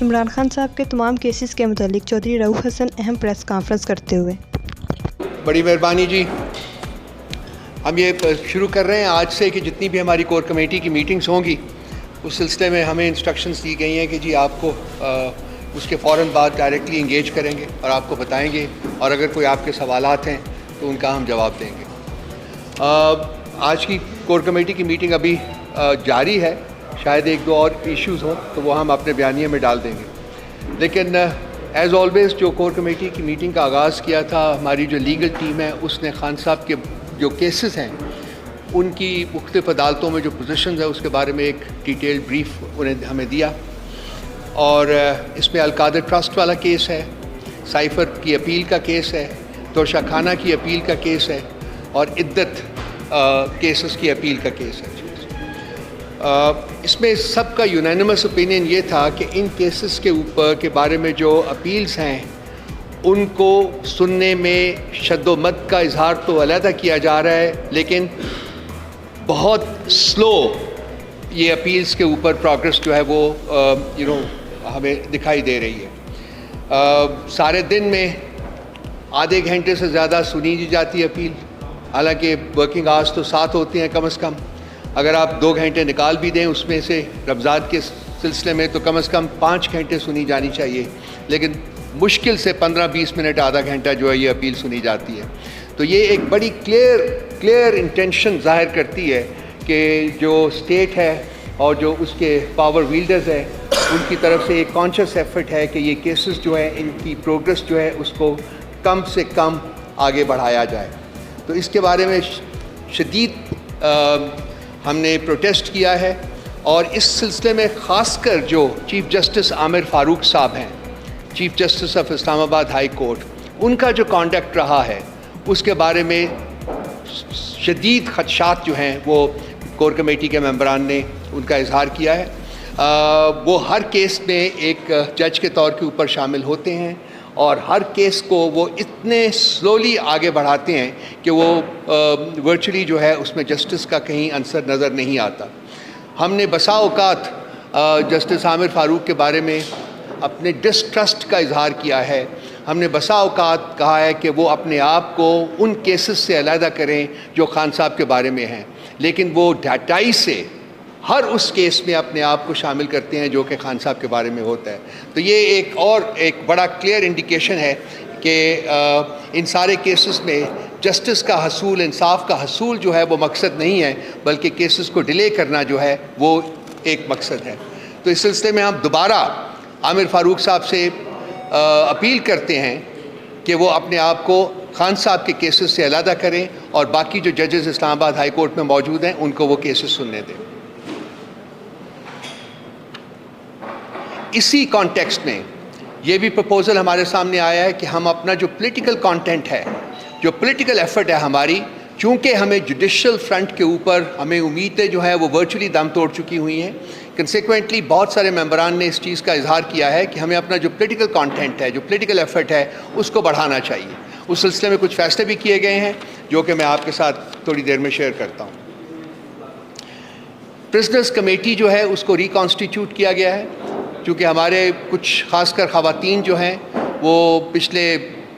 عمران خان صاحب کے تمام کیسز کے متعلق چودھری رؤف حسن اہم پریس کانفرنس کرتے ہوئے بڑی مہربانی جی، ہم یہ شروع کر رہے ہیں آج سے کہ جتنی بھی ہماری کور کمیٹی کی میٹنگز ہوں گی اس سلسلے میں ہمیں انسٹرکشنز دی گئی ہیں کہ جی آپ کو اس کے فوراً بعد ڈائریکٹلی انگیج کریں گے اور آپ کو بتائیں گے، اور اگر کوئی آپ کے سوالات ہیں تو ان کا ہم جواب دیں گے۔ آج کی کور کمیٹی کی میٹنگ ابھی جاری ہے، شاید ایک دو اور ایشوز ہوں تو وہ ہم اپنے بیانیے میں ڈال دیں گے، لیکن ایز آلویز جو کور کمیٹی کی میٹنگ کا آغاز کیا تھا، ہماری جو لیگل ٹیم ہے اس نے خان صاحب کے جو کیسز ہیں ان کی مختلف عدالتوں میں جو پوزیشنز ہیں اس کے بارے میں ایک ڈیٹیل بریف انہیں ہمیں دیا، اور اس میں القادر ٹرسٹ والا کیس ہے، سائفر کی اپیل کا کیس ہے، توشہ خانہ کی اپیل کا کیس ہے، اور عدت کیسز کی اپیل کا کیس ہے۔ اس میں سب کا یونینمس اوپینین یہ تھا کہ ان کیسز کے اوپر کے بارے میں جو اپیلز ہیں ان کو سننے میں شد و مد کا اظہار تو علیحدہ کیا جا رہا ہے، لیکن بہت سلو یہ اپیلز کے اوپر پروگرس جو ہے وہ ہمیں دکھائی دے رہی ہے۔ سارے دن میں آدھے گھنٹے سے زیادہ سنی جاتی ہے اپیل، حالانکہ ورکنگ آورس تو 7 ہوتے ہیں کم از کم، اگر آپ 2 گھنٹے نکال بھی دیں اس میں سے رمضان کے سلسلے میں تو کم از کم 5 گھنٹے سنی جانی چاہیے، لیکن مشکل سے 15-20 منٹ آدھا گھنٹہ جو ہے یہ اپیل سنی جاتی ہے۔ تو یہ ایک بڑی کلیئر انٹینشن ظاہر کرتی ہے کہ جو اسٹیٹ ہے اور جو اس کے پاور ویلڈرز ہیں ان کی طرف سے ایک کانشیس ایفرٹ ہے کہ یہ کیسز جو ہیں ان کی پروگرس جو ہے اس کو کم سے کم آگے بڑھایا جائے۔ تو اس کے بارے میں شدید ہم نے پروٹیسٹ کیا ہے، اور اس سلسلے میں خاص کر جو چیف جسٹس عامر فاروق صاحب ہیں، چیف جسٹس آف اسلام آباد ہائی کورٹ، ان کا جو کانڈکٹ رہا ہے اس کے بارے میں شدید خدشات جو ہیں وہ کور کمیٹی کے ممبران نے ان کا اظہار کیا ہے۔ وہ ہر کیس میں ایک جج کے طور کے اوپر شامل ہوتے ہیں اور ہر کیس کو وہ اتنے سلولی آگے بڑھاتے ہیں کہ وہ ورچولی جو ہے اس میں جسٹس کا کہیں عنصر نظر نہیں آتا۔ ہم نے بسا اوقات جسٹس عامر فاروق کے بارے میں اپنے ڈسٹرسٹ کا اظہار کیا ہے، ہم نے بسا اوقات کہا ہے کہ وہ اپنے آپ کو ان کیسز سے علیحدہ کریں جو خان صاحب کے بارے میں ہیں، لیکن وہ ڈھٹائی سے ہر اس کیس میں اپنے آپ کو شامل کرتے ہیں جو کہ خان صاحب کے بارے میں ہوتا ہے۔ تو یہ ایک بڑا کلیئر انڈیکیشن ہے کہ ان سارے کیسز میں جسٹس کا حصول، انصاف کا حصول جو ہے وہ مقصد نہیں ہے، بلکہ کیسز کو ڈیلے کرنا جو ہے وہ ایک مقصد ہے۔ تو اس سلسلے میں ہم دوبارہ عامر فاروق صاحب سے اپیل کرتے ہیں کہ وہ اپنے آپ کو خان صاحب کے کیسز سے علیحدہ کریں اور باقی جو ججز اسلام آباد ہائی کورٹ میں موجود ہیں ان کو وہ کیسز سننے دیں۔ اسی کانٹیکسٹ میں یہ بھی پروپوزل ہمارے سامنے آیا ہے کہ ہم اپنا جو پولیٹیکل کانٹینٹ ہے، جو پولیٹیکل ایفرٹ ہے ہماری، چونکہ ہمیں جوڈیشل فرنٹ کے اوپر ہمیں امیدیں جو ہیں وہ ورچولی دم توڑ چکی ہوئی ہیں، کنسیکوینٹلی بہت سارے ممبران نے اس چیز کا اظہار کیا ہے کہ ہمیں اپنا جو پولیٹیکل کانٹینٹ ہے، جو پولیٹیکل ایفرٹ ہے اس کو بڑھانا چاہیے۔ اس سلسلے میں کچھ فیصلے بھی کیے گئے ہیں جو کہ میں آپ کے ساتھ تھوڑی دیر میں شیئر کرتا ہوں۔ پرزنرز کمیٹی جو ہے اس کو ریکانسٹیٹیوٹ کیا گیا ہے، چونکہ ہمارے کچھ خاص کر خواتین جو ہیں وہ پچھلے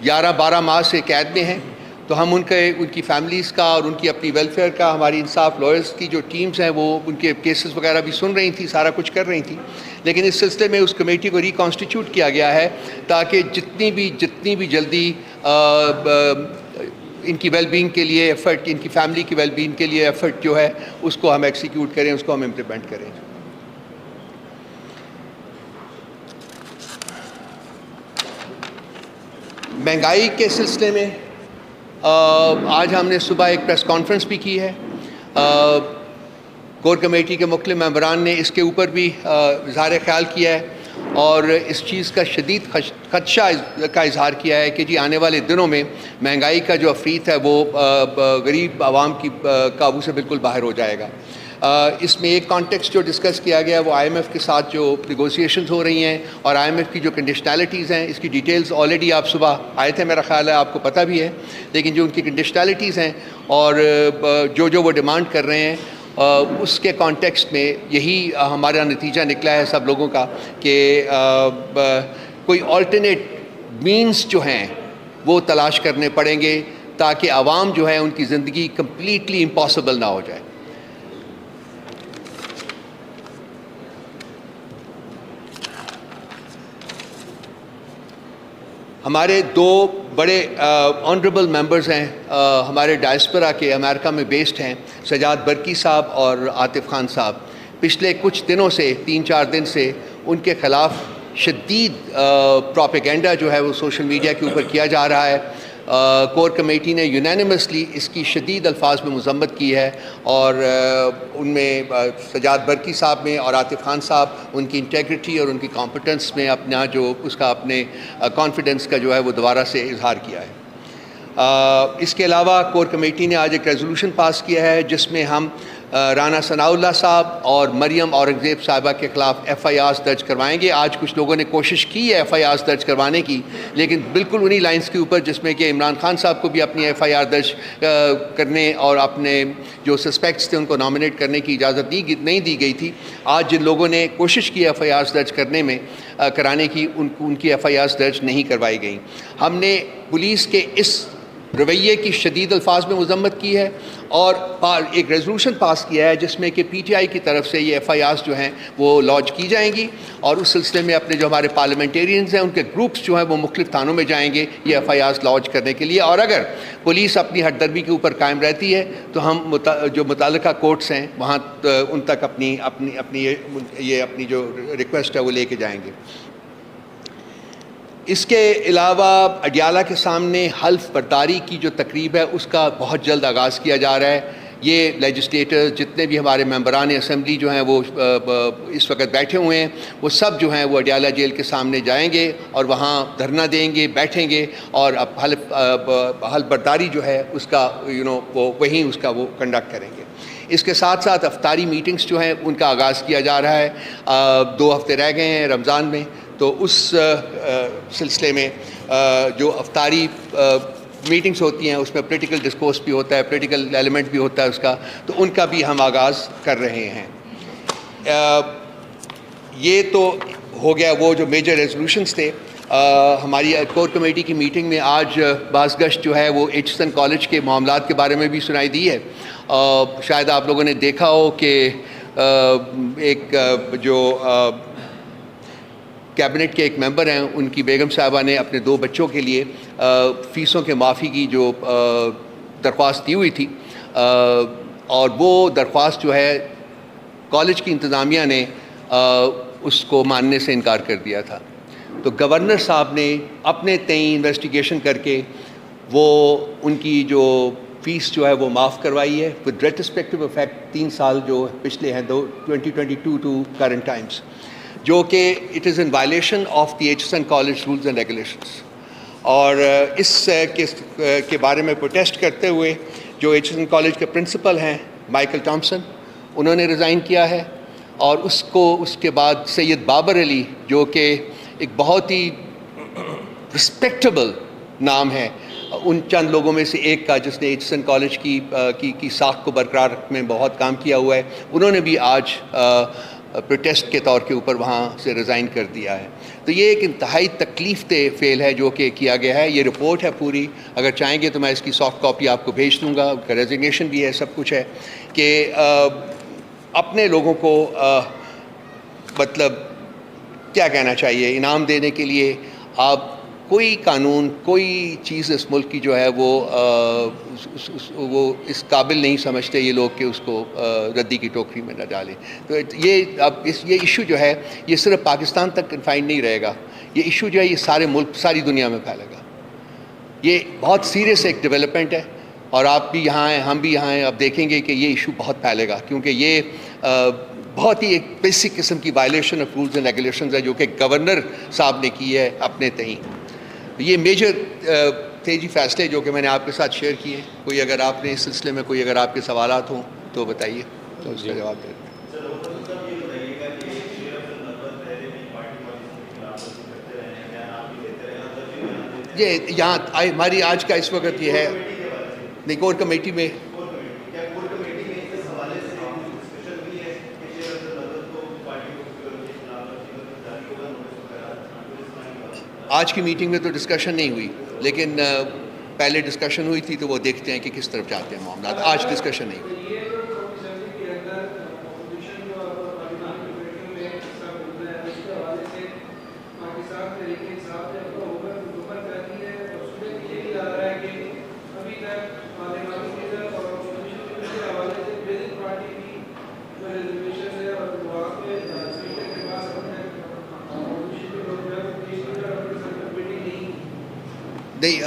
11-12 ماہ سے قید میں ہیں، تو ہم ان کی فیملیز کا اور ان کی اپنی ویلفیئر کا، ہماری انصاف لائرز کی جو ٹیمز ہیں وہ ان کے کیسز وغیرہ بھی سن رہی تھیں، سارا کچھ کر رہی تھیں، لیکن اس سلسلے میں اس کمیٹی کو ریکانسٹیٹیوٹ کیا گیا ہے تاکہ جتنی بھی جلدی ان کی ویل بینگ کے لیے ایفرٹ، ان کی فیملی کی ویل بینگ کے لیے ایفرٹ جو ہے اس کو ہم ایکسیکیوٹ کریں، اس کو ہم امپلیمنٹ کریں۔ مہنگائی کے سلسلے میں آج ہم نے صبح ایک پریس کانفرنس بھی کی ہے، کور کمیٹی کے مختلف ممبران نے اس کے اوپر بھی اظہار خیال کیا ہے اور اس چیز کا شدید خدشہ کا اظہار کیا ہے کہ جی آنے والے دنوں میں مہنگائی کا جو عفریت ہے وہ غریب عوام کی قابو سے بالکل باہر ہو جائے گا۔ اس میں ایک کانٹیکسٹ جو ڈسکس کیا گیا ہے وہ IMF کے ساتھ جو نیگوسیشنز ہو رہی ہیں اور IMF کی جو کنڈیشنلٹیز ہیں، اس کی ڈیٹیلز آلریڈی آپ صبح آئے تھے، میرا خیال ہے آپ کو پتہ بھی ہے، لیکن جو ان کی کنڈیشنلٹیز ہیں اور جو وہ ڈیمانڈ کر رہے ہیں اس کے کانٹیکسٹ میں یہی ہمارا نتیجہ نکلا ہے سب لوگوں کا کہ کوئی آلٹرنیٹ مینز جو ہیں وہ تلاش کرنے پڑیں گے تاکہ عوام جو ہے ان کی زندگی کمپلیٹلی امپاسبل نہ ہو جائے. ہمارے دو بڑے آنریبل ممبرز ہیں ہمارے ڈائسپورا کے، امریکہ میں بیسڈ ہیں، سجاد برکی صاحب اور عاطف خان صاحب. پچھلے کچھ دنوں سے 3-4 دن سے ان کے خلاف شدید پروپیگنڈا جو ہے وہ سوشل میڈیا کے اوپر کیا جا رہا ہے. کور کمیٹی نے یونینیمسلی اس کی شدید الفاظ میں مذمت کی ہے، اور ان میں سجاد برکی صاحب میں اور عاطف خان صاحب ان کی انٹیگریٹی اور ان کی کمپٹنس میں اپنا جو اس کا اپنے کانفیڈنس کا جو ہے وہ دوبارہ سے اظہار کیا ہے. اس کے علاوہ کور کمیٹی نے آج ایک ریزولوشن پاس کیا ہے جس میں ہم رانا ثناء اللہ صاحب اور مریم اورنگزیب صاحبہ کے خلاف FIRs درج کروائیں گے. آج کچھ لوگوں نے کوشش کی ہے FIRs درج کروانے کی، لیکن بالکل انہی لائنز کے اوپر جس میں کہ عمران خان صاحب کو بھی اپنی FIR درج کرنے اور اپنے جو سسپیکٹس تھے ان کو نامنیٹ کرنے کی اجازت نہیں دی گئی تھی. آج جن لوگوں نے کوشش کی FIRs درج کرانے کی ان کی FIRs درج نہیں کروائی گئیں. ہم نے پولیس کے اس رویے کی شدید الفاظ میں مذمت کی ہے اور ایک ریزولوشن پاس کیا ہے جس میں کہ PTI کی طرف سے یہ FIRs جو ہیں وہ لانچ کی جائیں گی، اور اس سلسلے میں اپنے جو ہمارے پارلیمنٹیرینز ہیں ان کے گروپس جو ہیں وہ مختلف تھانوں میں جائیں گے یہ FIRs لانچ کرنے کے لیے. اور اگر پولیس اپنی ہٹ درمی کے اوپر قائم رہتی ہے تو ہم جو متعلقہ کورٹس ہیں وہاں ان تک اپنی جو ریکویسٹ ہے وہ لے کے جائیں گے. اس کے علاوہ اڈیالہ کے سامنے حلف برداری کی جو تقریب ہے اس کا بہت جلد آغاز کیا جا رہا ہے. یہ لیجسلیٹر جتنے بھی ہمارے ممبران اسمبلی جو ہیں وہ اس وقت بیٹھے ہوئے ہیں وہ سب جو ہیں وہ اڈیالہ جیل کے سامنے جائیں گے اور وہاں دھرنا دیں گے، بیٹھیں گے اور اب حلف برداری جو ہے اس کا وہ وہیں اس کا وہ کنڈکٹ کریں گے. اس کے ساتھ ساتھ افطاری میٹنگز جو ہیں ان کا آغاز کیا جا رہا ہے. 2 ہفتے رہ گئے ہیں رمضان میں، تو اس سلسلے میں جو افطاری میٹنگز ہوتی ہیں اس میں پولیٹیکل ڈسکورس بھی ہوتا ہے، پولیٹیکل ایلیمنٹ بھی ہوتا ہے اس کا، تو ان کا بھی ہم آغاز کر رہے ہیں. یہ تو ہو گیا وہ جو میجر ریزولوشنز تھے. ہماری کور کمیٹی کی میٹنگ میں آج بعض گشت جو ہے وہ ایچسن کالج کے معاملات کے بارے میں بھی سنائی دی ہے. شاید آپ لوگوں نے دیکھا ہو کہ ایک جو کیبنٹ کے ایک ممبر ہیں ان کی بیگم صاحبہ نے اپنے 2 بچوں کے لیے فیسوں کے معافی کی جو درخواست دی ہوئی تھی، اور وہ درخواست جو ہے کالج کی انتظامیہ نے اس کو ماننے سے انکار کر دیا تھا. تو گورنر صاحب نے اپنے تئیں انویسٹیگیشن کر کے وہ ان کی جو فیس جو ہے وہ معاف کروائی ہے ود ریٹروسپیکٹیو افیکٹ 3 سال جو پچھلے ہیں 2022 ٹو کرنٹ ٹائمز، جو کہ it is in violation of the Aitchison college rules and regulations. اور اس کے بارے میں پروٹیسٹ کرتے ہوئے جو ایچسن کالج کے پرنسپل ہیں مائیکل ٹامسن انہوں نے ریزائن کیا ہے، اور اس کے بعد سید بابر علی جو کہ ایک بہت ہی رسپیکٹیبل نام ہے ان چند لوگوں میں سے ایک کا جس نے ایچسن کالج کی ساکھ کو برقرار رکھنے میں بہت کام کیا ہوا ہے، انہوں نے بھی آج پروٹیسٹ کے طور کے اوپر وہاں سے ریزائن کر دیا ہے. تو یہ ایک انتہائی تکلیف دہ فعل ہے جو کہ کیا گیا ہے. یہ رپورٹ ہے پوری، اگر چاہیں گے تو میں اس کی سافٹ کاپی آپ کو بھیج دوں گا، ان کا ریزگنیشن بھی ہے، سب کچھ ہے. کہ اپنے لوگوں کو مطلب کیا کہنا چاہیے، انعام دینے کے لیے آپ کوئی قانون کوئی چیز اس ملک کی جو ہے وہ اس قابل نہیں سمجھتے یہ لوگ کہ اس کو ردی کی ٹوکری میں نہ ڈالیں. تو یہ ایشو جو ہے یہ صرف پاکستان تک کنفائنڈ نہیں رہے گا، یہ ایشو جو ہے یہ سارے ملک ساری دنیا میں پھیلے گا. یہ بہت سیریس ایک ڈیولپمنٹ ہے، اور آپ بھی یہاں ہیں، ہم بھی یہاں ہیں. اب دیکھیں گے کہ یہ ایشو بہت پھیلے گا، کیونکہ یہ بہت ہی ایک بیسک قسم کی violation of rules and regulations ہے جو کہ گورنر صاحب نے کی ہے اپنے تئیں. یہ میجر تھے جی فیصلے جو کہ میں نے آپ کے ساتھ شیئر کیے. کوئی اگر آپ نے اس سلسلے میں کوئی اگر آپ کے سوالات ہوں تو بتائیے، تو اس کا جواب دیں. یہ یہاں ہماری آج کا اس وقت یہ ہے نہیں کور کمیٹی میں آج کی میٹنگ میں تو ڈسکشن نہیں ہوئی، لیکن پہلے ڈسکشن ہوئی تھی، تو وہ دیکھتے ہیں کہ کس طرف جاتے ہیں معاملات. آج ڈسکشن نہیں ہوئی. نہیں،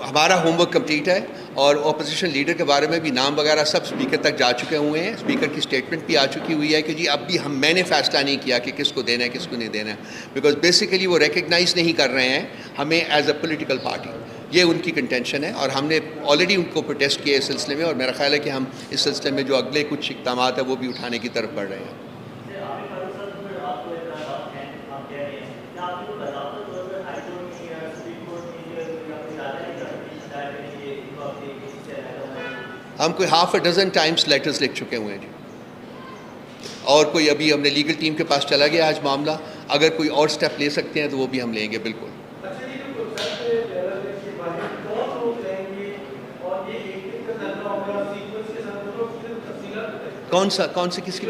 ہمارا ہوم ورک کمپلیٹ ہے، اور اپوزیشن لیڈر کے بارے میں بھی نام وغیرہ سب اسپیکر تک جا چکے ہوئے ہیں. اسپیکر کی اسٹیٹمنٹ بھی آ چکی ہوئی ہے کہ جی اب بھی میں نے فیصلہ نہیں کیا کہ کس کو دینا ہے کس کو نہیں دینا ہے، بیکاز بیسیکلی وہ ریکگنائز نہیں کر رہے ہیں ہمیں ایز اے پولیٹیکل پارٹی. یہ ان کی کنٹینشن ہے، اور ہم نے آلریڈی ان کو پروٹیسٹ کیا اس سلسلے میں، اور میرا خیال ہے کہ ہم اس سلسلے میں جو اگلے کچھ اقدامات ہیں وہ بھی اٹھانے کی طرف بڑھ رہے ہیں. ہم کوئی ½ ڈزن ٹائمز لیٹرز لکھ چکے ہوئے ہیں جی، اور کوئی ابھی ہم نے لیگل ٹیم کے پاس چلا گیا آج معاملہ. اگر کوئی اور سٹیپ لے سکتے ہیں تو وہ بھی ہم لیں گے بالکل. کون سی کس کی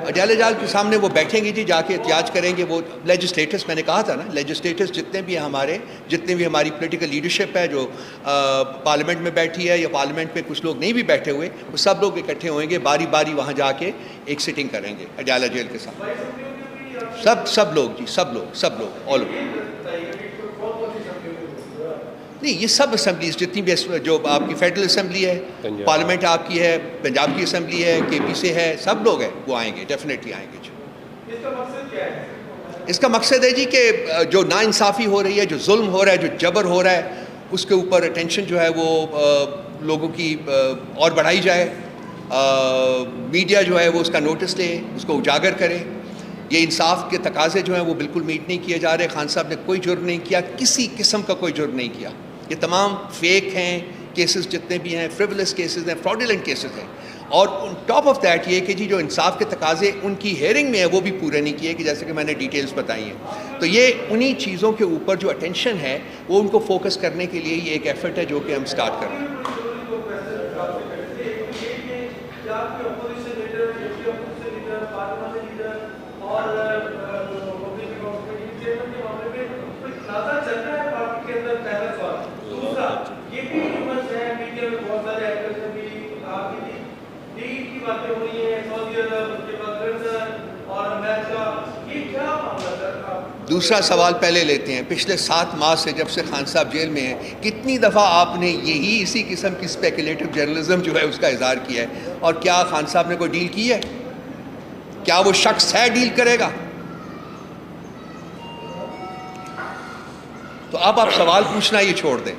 اڈیالہ جال کے سامنے وہ بیٹھیں گے جی، جا کے احتجاج کریں گے. وہ لیجسلیٹرز، میں نے کہا تھا نا، لیجسلیٹرز جتنے بھی ہیں ہمارے، جتنے بھی ہماری پولیٹیکل لیڈرشپ ہے جو پارلیمنٹ میں بیٹھی ہے یا پارلیمنٹ میں کچھ لوگ نہیں بھی بیٹھے ہوئے، وہ سب لوگ اکٹھے ہوئیں گے، باری باری وہاں جا کے ایک سٹنگ کریں گے اڈیالہ جیل کے سامنے. سب لوگ جی، سب لوگ آل اوور. نہیں، یہ سب اسمبلیز جتنی بھی جو آپ کی فیڈرل اسمبلی ہے، پارلیمنٹ آپ کی ہے، پنجاب کی اسمبلی ہے، کے پی سے ہے، سب لوگ ہیں وہ آئیں گے، ڈیفینیٹلی آئیں گے جی. اس کا مقصد ہے جی کہ جو ناانصافی ہو رہی ہے، جو ظلم ہو رہا ہے، جو جبر ہو رہا ہے، اس کے اوپر اٹینشن جو ہے وہ لوگوں کی اور بڑھائی جائے. میڈیا جو ہے وہ اس کا نوٹس لے، اس کو اجاگر کرے. یہ انصاف کے تقاضے جو ہیں وہ بالکل میٹ نہیں کیے جا رہے. خان صاحب نے کوئی جرم نہیں کیا، کسی قسم کا کوئی جرم نہیں کیا. یہ تمام فیک ہیں کیسز، جتنے بھی ہیں فریولس کیسز ہیں، فراڈولنٹ کیسز ہیں. اور ٹاپ آف دیٹ یہ کہ جی جو انصاف کے تقاضے ان کی ہیئرنگ میں ہے وہ بھی پورے نہیں کیے، کہ جیسے کہ میں نے ڈیٹیلز بتائی ہیں. تو یہ انہی چیزوں کے اوپر جو اٹینشن ہے وہ ان کو فوکس کرنے کے لیے یہ ایک ایفرٹ ہے جو کہ ہم سٹارٹ کر رہے ہیں. دوسرا سوال پہلے لیتے ہیں. پچھلے 7 ماہ سے جب سے خان صاحب جیل میں ہیں، کتنی دفعہ آپ نے یہی اسی قسم کی اسپیکولیٹو جرنلزم جو ہے اس کا اظہار کیا ہے؟ اور کیا خان صاحب نے کوئی ڈیل کی ہے؟ کیا وہ شخص ہے ڈیل کرے گا؟ تو اب آپ سوال پوچھنا یہ چھوڑ دیں،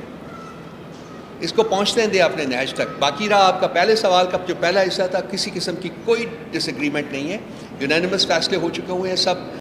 اس کو پہنچنے دیں اپنے نہج تک. باقی رہا آپ کا پہلے سوال کا جو پہلا حصہ تھا، کسی قسم کی کوئی ڈس ایگریمنٹ نہیں ہے. یونینیمس فیصلے ہو چکے ہوئے ہیں سب.